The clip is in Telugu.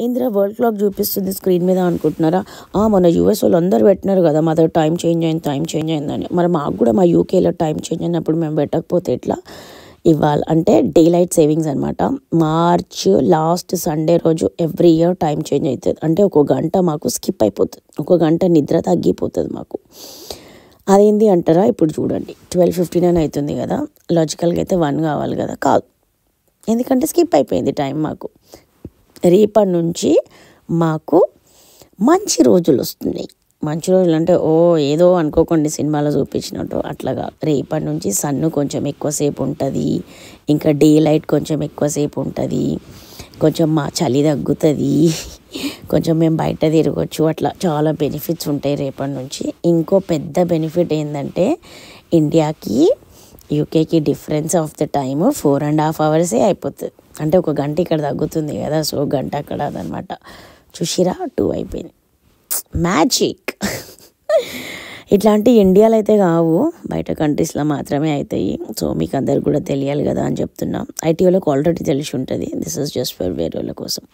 ఇందిరా వరల్డ్ క్లాక్ చూపిస్తుంది స్క్రీన్ మీద అనుకుంటున్నారా? మన యూఎస్ వాళ్ళు అందరూ పెట్టినారు కదా, మా దగ్గర టైం చేంజ్ అయిందని. మరి మాకు కూడా మా యూకేలో టైం చేంజ్ అయినప్పుడు మేము పెట్టకపోతే ఎట్లా? ఇవాళ అంటే డే లైట్ సేవింగ్స్ అనమాట. మార్చ్ లాస్ట్ సండే రోజు ఎవ్రీ ఇయర్ టైం చేంజ్ అవుతుంది. అంటే ఒక గంట మాకు స్కిప్ అయిపోతుంది, ఒక గంట నిద్ర తగ్గిపోతుంది మాకు. అదేంటి అంటారా? ఇప్పుడు చూడండి 12:59 అవుతుంది కదా, లాజికల్గా అయితే 1 కావాలి కదా, కాదు, ఎందుకంటే స్కిప్ అయిపోయింది టైం మాకు. రేపటి నుంచి మాకు మంచి రోజులు వస్తున్నాయి. మంచి రోజులు అంటే ఏదో అనుకోకండి సినిమాలో చూపించినట్టు అట్లాగా. రేపటి నుంచి సన్ను కొంచెం ఎక్కువసేపు ఉంటుంది, ఇంకా డే లైట్ కొంచెం ఎక్కువసేపు ఉంటుంది, కొంచెం మా చలి తగ్గుతుంది, కొంచెం మేము బయట తిరగచ్చు. అట్లా చాలా బెనిఫిట్స్ ఉంటాయి రేపటి నుంచి. ఇంకో పెద్ద బెనిఫిట్ ఏంటంటే ఇండియాకి యూకేకి difference of the time 4.5 hours అయిపోతుంది. అంటే ఒక గంట ఇక్కడ తగ్గుతుంది కదా, సో గంట అక్కడ అదనమాట. చూసిరా 2 అయిపోయింది. మ్యాజిక్. ఇట్లాంటి ఇండియాలో అయితే కావు, బయట కంట్రీస్లో మాత్రమే అవుతాయి. సో మీకు అందరికి కూడా తెలియాలి కదా అని చెప్తున్నా. ఐటీ వాళ్ళకి ఆల్రెడీ తెలిసి ఉంటుంది. దిస్ ఇస్ జస్ట్ ఫర్ వేరే వాళ్ళ కోసం.